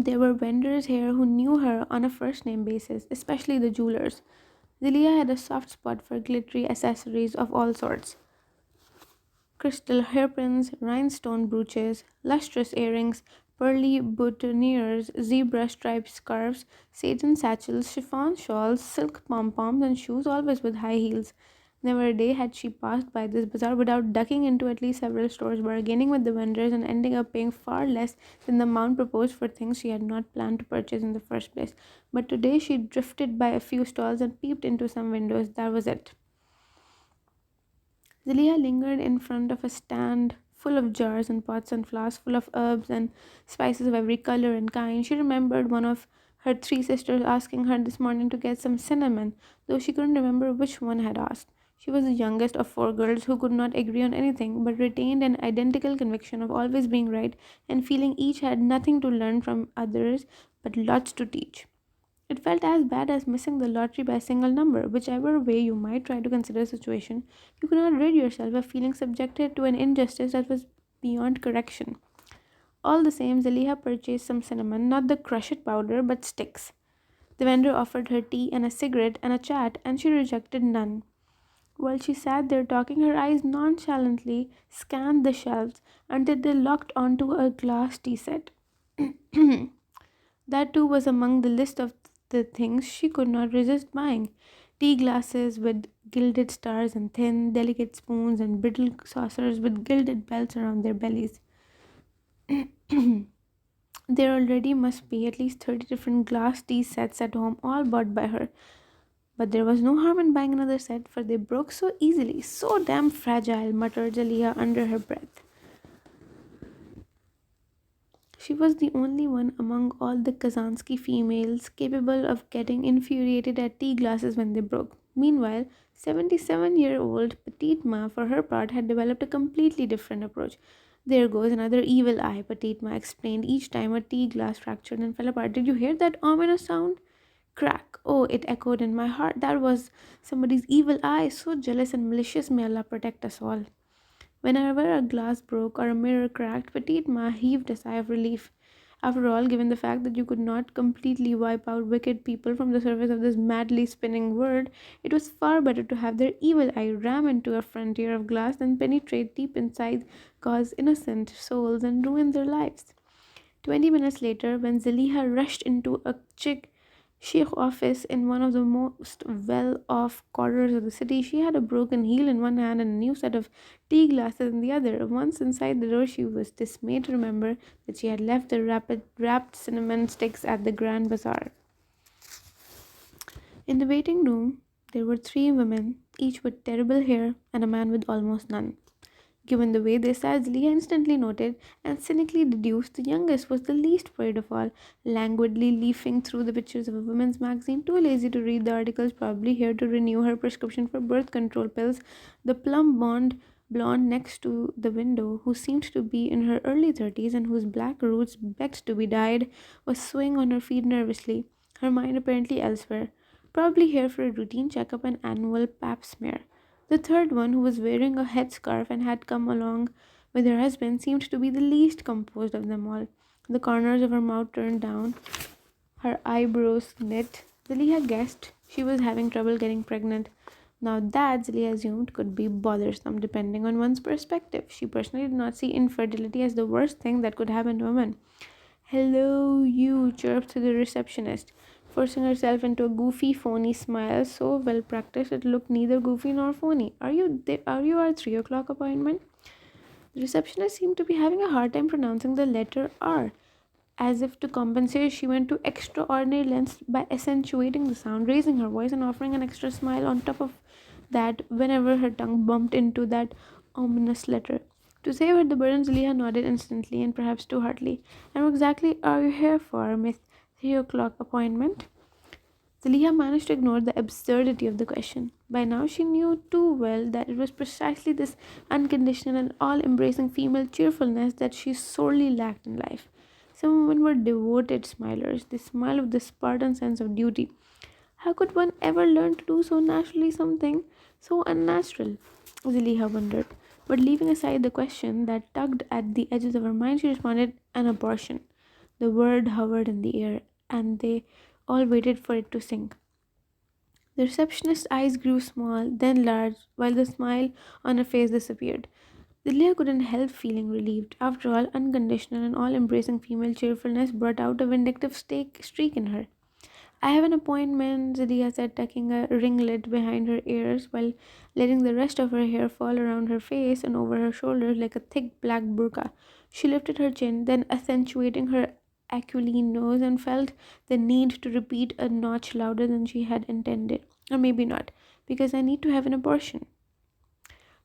There were vendors here who knew her on a first name basis, especially the jewelers. Zelia had a soft spot for glittery accessories of all sorts: crystal hairpins, rhinestone brooches, lustrous earrings, pearly boutonnieres, zebra striped scarves, satin satchels, chiffon shawls, silk pom poms, and shoes, always with high heels. Never a day had she passed by this bazaar without ducking into at least several stores, bargaining with the vendors, and ending up paying far less than the amount proposed for things she had not planned to purchase in the first place. But today she drifted by a few stalls and peeped into some windows. That was it. Zelia lingered in front of a stand full of jars and pots and flasks full of herbs and spices of every color and kind. She remembered one of her three sisters asking her this morning to get some cinnamon, though she couldn't remember which one had asked. She was the youngest of four girls who could not agree on anything, but retained an identical conviction of always being right and feeling each had nothing to learn from others but lots to teach. It felt as bad as missing the lottery by a single number. Whichever way you might try to consider the situation, you could not rid yourself of feeling subjected to an injustice that was beyond correction. All the same, Zaliha purchased some cinnamon, not the crushed powder, but sticks. The vendor offered her tea and a cigarette and a chat, and she rejected none. While she sat there talking, her eyes nonchalantly scanned the shelves until they locked onto a glass tea set. That too was among the list of the things she could not resist buying: tea glasses with gilded stars and thin, delicate spoons and brittle saucers with gilded bells around their bellies. There already must be at least 30 different glass tea sets at home, all bought by her. But there was no harm in buying another set, for they broke so easily, so damn fragile, muttered Jaliyah under her breath. She was the only one among all the Kazansky females capable of getting infuriated at tea glasses when they broke. Meanwhile, 77-year-old Petite Ma, for her part, had developed a completely different approach. There goes another evil eye, Petite Ma explained each time a tea glass fractured and fell apart. Did you hear that ominous sound? Crack. Oh, it echoed in my heart. That was somebody's evil eye, so jealous and malicious. May Allah protect us all. Whenever a glass broke or a mirror cracked, Petite Ma heaved a sigh of relief. After all, given the fact that you could not completely wipe out wicked people from the surface of this madly spinning world, it was far better to have their evil eye ram into a frontier of glass than penetrate deep inside, cause innocent souls, and ruin their lives. 20 minutes later, when Zaliha rushed into a chic sheikh office in one of the most well off quarters of the city, she had a broken heel in one hand and a new set of tea glasses in the other. Once inside the door, she was dismayed to remember that she had left the wrapped cinnamon sticks at the Grand Bazaar. In the waiting room, there were three women, each with terrible hair, and a man with almost none. Given the way they sat, Leah instantly noted and cynically deduced the youngest was the least worried of all, languidly leafing through the pictures of a women's magazine, too lazy to read the articles, probably here to renew her prescription for birth control pills. The blonde next to the window, who seemed to be in her early 30s and whose black roots begged to be dyed, was swaying on her feet nervously, her mind apparently elsewhere, probably here for a routine checkup and annual pap smear. The third one, who was wearing a headscarf and had come along with her husband, seemed to be the least composed of them all. The corners of her mouth turned down, her eyebrows knit. Zelia guessed she was having trouble getting pregnant. Now that, Zelia assumed, could be bothersome depending on one's perspective. She personally did not see infertility as the worst thing that could happen to a woman. Hello, you, chirped to the receptionist, forcing herself into a goofy, phony smile so well practiced it looked neither goofy nor phony. Are you our 3 o'clock appointment? The receptionist seemed to be having a hard time pronouncing the letter R. As if to compensate, she went to extraordinary lengths by accentuating the sound, raising her voice, and offering an extra smile on top of that whenever her tongue bumped into that ominous letter. To save her the burden, Zulia nodded instantly and perhaps too heartily. And what exactly are you here for, Miss 3 o'clock appointment? Zulia managed to ignore the absurdity of the question. By now, she knew too well that it was precisely this unconditional and all embracing female cheerfulness that she sorely lacked in life. Some women were devoted smilers. They smiled with the Spartan sense of duty. How could one ever learn to do so naturally something so unnatural? Zuliha wondered. But leaving aside the question that tugged at the edges of her mind, she responded, an abortion. The word hovered in the air, and they all waited for it to sink. The receptionist's eyes grew small, then large, while the smile on her face disappeared. Delia couldn't help feeling relieved. After all, unconditional and all embracing female cheerfulness brought out a vindictive streak in her. I have an appointment, Zelia said, tucking a ringlet behind her ears while letting the rest of her hair fall around her face and over her shoulders like a thick black burqa. She lifted her chin, then accentuating her aquiline nose, and felt the need to repeat a notch louder than she had intended. Or maybe not, because I need to have an abortion.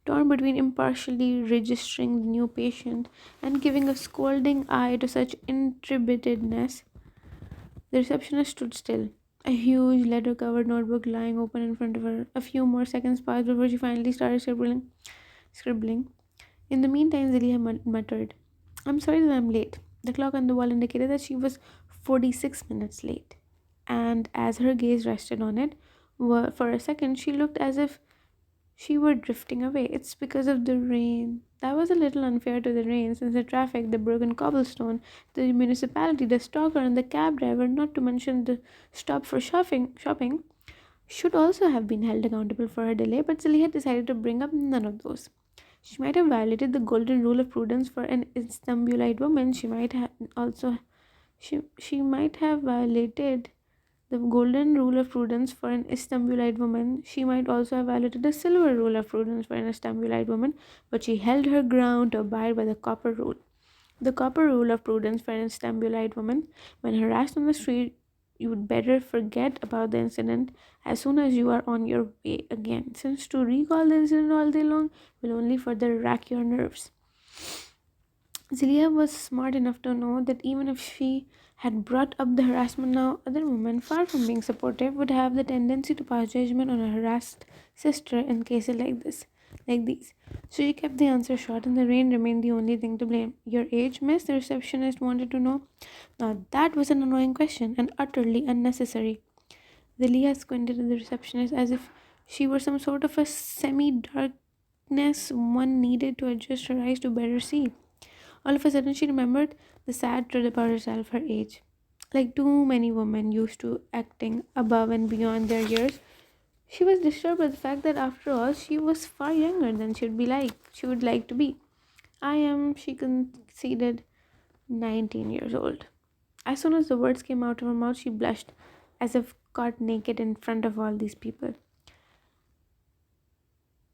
Torn between impartially registering the new patient and giving a scolding eye to such intrepidness, the receptionist stood still, a huge leather covered notebook lying open in front of her. A few more seconds passed before she finally started scribbling. In the meantime, Zelia muttered, I'm sorry that I'm late. The clock on the wall indicated that she was 46 minutes late. And as her gaze rested on it, for a second she looked as if she were drifting away. It's because of the rain. That was a little unfair to the rain, since the traffic, the broken cobblestone, the municipality, the stalker, and the cab driver, not to mention the stop for shopping, should also have been held accountable for her delay, but Sally had decided to bring up none of those. She might have violated the golden rule of prudence for an Istanbulite woman. She might have violated the golden rule of prudence for an Istanbulite woman. She might also have violated the silver rule of prudence for an Istanbulite woman, but she held her ground to abide by the copper rule. The copper rule of prudence for an Istanbulite woman: when harassed on the street, you would better forget about the incident as soon as you are on your way again, since to recall the incident all day long will only further rack your nerves. Zelia was smart enough to know that even if she had brought up the harassment now, other women, far from being supportive, would have the tendency to pass judgment on a harassed sister in cases like these. So she kept the answer short, and the rain remained the only thing to blame. Your age, miss? The receptionist wanted to know. Now that was an annoying question and utterly unnecessary. Zelia squinted at the receptionist as if she were some sort of a semi-darkness one needed to adjust her eyes to better see. All of a sudden, she remembered the sad truth about herself, her age. Like too many women used to acting above and beyond their years, she was disturbed by the fact that after all, she was far younger than she would like to be. I am, she conceded, 19 years old. As soon as the words came out of her mouth, she blushed, as if caught naked in front of all these people.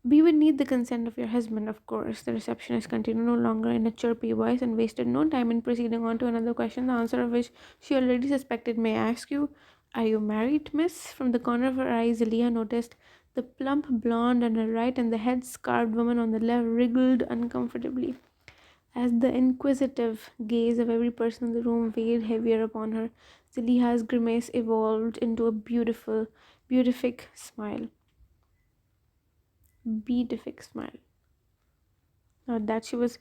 We would need the consent of your husband, of course, the receptionist continued, no longer in a chirpy voice, and wasted no time in proceeding on to another question, the answer of which she already suspected. May I ask you, are you married, miss? From the corner of her eyes, Leah noticed the plump blonde on her right and the head scarved woman on the left wriggled uncomfortably. As the inquisitive gaze of every person in the room weighed heavier upon her, Zaliha's grimace evolved into a beatific smile. Beatific smile. Not that she was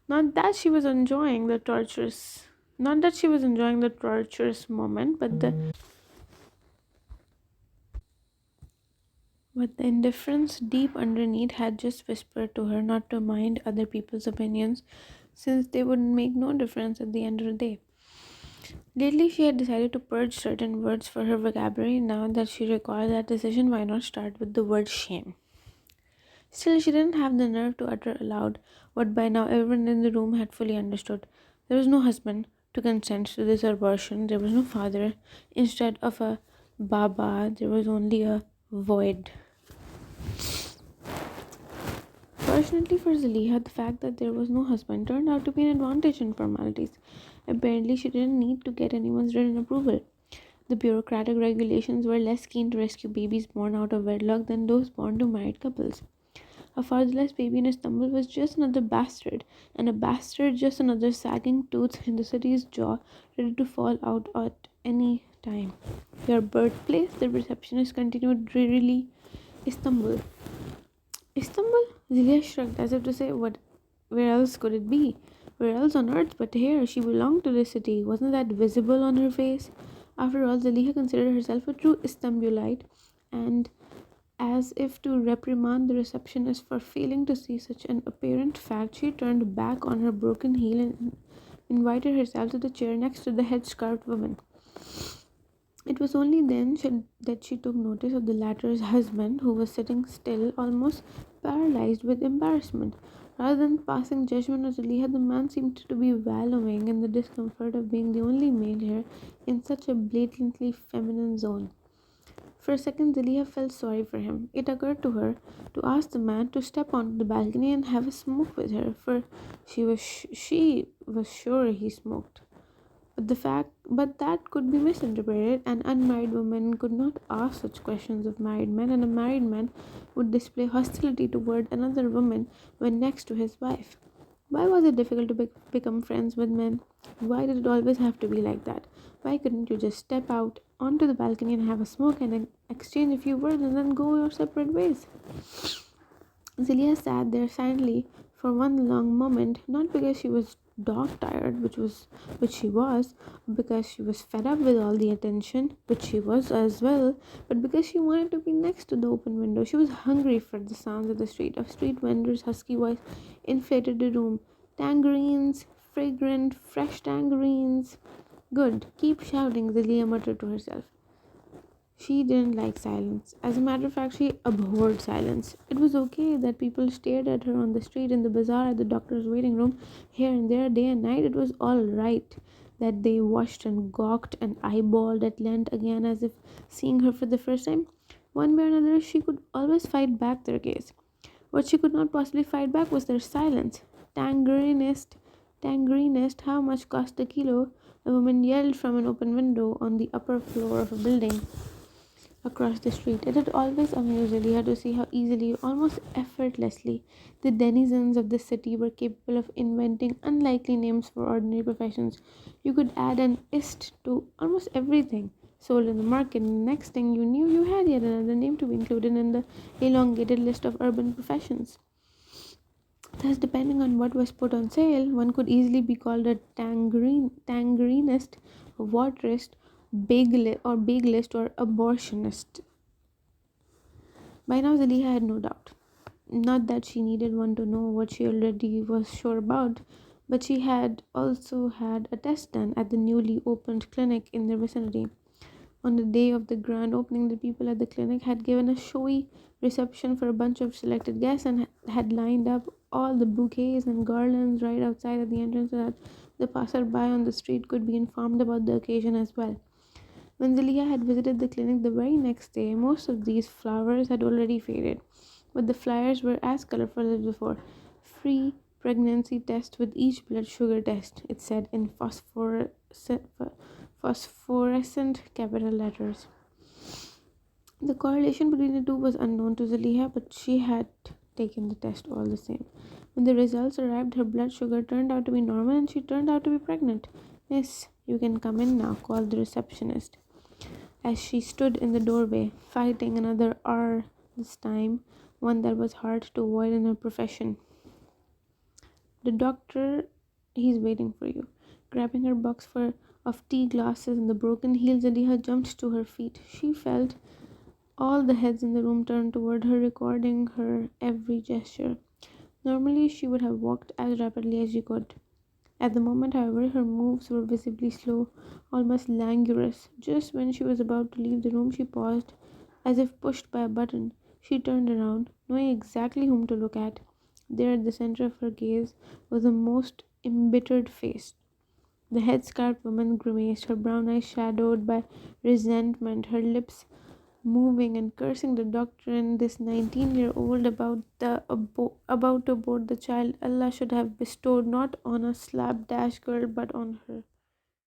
not that she was enjoying the torturous not that she was enjoying the torturous moment, but the indifference deep underneath had just whispered to her not to mind other people's opinions, since they would make no difference at the end of the day. Lately she had decided to purge certain words for her vocabulary. Now that she recalled that decision, why not start with the word shame? Still, she didn't have the nerve to utter aloud what by now everyone in the room had fully understood. There was no husband to consent to this abortion. There was no father. Instead of a Baba, there was only a void. Fortunately for Zaliha, the fact that there was no husband turned out to be an advantage in formalities. Apparently, she didn't need to get anyone's written approval. The bureaucratic regulations were less keen to rescue babies born out of wedlock than those born to married couples. A fatherless baby in Istanbul was just another bastard, and a bastard just another sagging tooth in the city's jaw, ready to fall out at any time. Your birthplace, the receptionist continued drearily. Istanbul. Istanbul? Zilia shrugged as if to say, what? Where else could it be? Where else on earth but here? She belonged to this city. Wasn't that visible on her face? After all, Zaliha considered herself a true Istanbulite, and as if to reprimand the receptionist for failing to see such an apparent fact, she turned back on her broken heel and invited herself to the chair next to the headscarved woman. It was only then that she took notice of the latter's husband, who was sitting still, almost paralyzed with embarrassment. Rather than passing judgment on Zaliha, the man seemed to be wallowing in the discomfort of being the only male here in such a blatantly feminine zone. For a second, Zaliha felt sorry for him. It occurred to her to ask the man to step onto the balcony and have a smoke with her, for she was sure he smoked. But that could be misinterpreted. An unmarried woman could not ask such questions of married men, and a married man would display hostility toward another woman when next to his wife. Why was it difficult to become friends with men? Why did it always have to be like that? Why couldn't you just step out onto the balcony and have a smoke and exchange a few words and then go your separate ways? Zelia sat there silently for one long moment, not because she was dog tired, which she was, because she was fed up with all the attention, which she was as well, but because she wanted to be next to the open window. She was hungry for the sounds of the street. A street vendor's husky voice inflated the room. Tangerines, fragrant, fresh tangerines. Good, keep shouting, Zelia muttered to herself. She didn't like silence. As a matter of fact, she abhorred silence. It was okay that people stared at her on the street, in the bazaar, at the doctor's waiting room, here and there, day and night. It was all right that they watched and gawked and eyeballed at length again as if seeing her for the first time. One way or another, she could always fight back their gaze. What she could not possibly fight back was their silence. Tangerinist, tangerinist, how much cost a kilo? A woman yelled from an open window on the upper floor of a building across the street. It had always amused Elia to see how easily, almost effortlessly, the denizens of the city were capable of inventing unlikely names for ordinary professions. You could add an ist to almost everything sold in the market, and the next thing you knew, you had yet another name to be included in the elongated list of urban professions. Thus, depending on what was put on sale, one could easily be called a tangerinist, a waterist, bagelist, or abortionist. By now, Zaliha had no doubt. Not that she needed one to know what she already was sure about, but she had also had a test done at the newly opened clinic in their vicinity. On the day of the grand opening, the people at the clinic had given a showy reception for a bunch of selected guests and had lined up all the bouquets and garlands right outside at the entrance so that the passerby on the street could be informed about the occasion as well. When Zelia had visited the clinic the very next day, most of these flowers had already faded, but the flyers were as colorful as before. Free pregnancy test with each blood sugar test, it said in phosphorescent capital letters. The correlation between the two was unknown to Zaliha, but she had taken the test all the same. When the results arrived, her blood sugar turned out to be normal and she turned out to be pregnant. Miss, you can come in now, called the receptionist. As she stood in the doorway, fighting another R this time, one that was hard to avoid in her profession. The doctor, he's waiting for you. Grabbing her box of tea glasses and the broken heel, Zaliha jumped to her feet. She felt all the heads in the room turned toward her, recording her every gesture. Normally, she would have walked as rapidly as she could. At the moment, however, her moves were visibly slow, almost languorous. Just when she was about to leave the room, she paused, as if pushed by a button. She turned around, knowing exactly whom to look at. There, at the center of her gaze, was a most embittered face. The headscarved woman grimaced, her brown eyes shadowed by resentment, her lips moving and cursing the doctor and this 19-year-old about to abort the child Allah should have bestowed not on a slapdash girl but on her.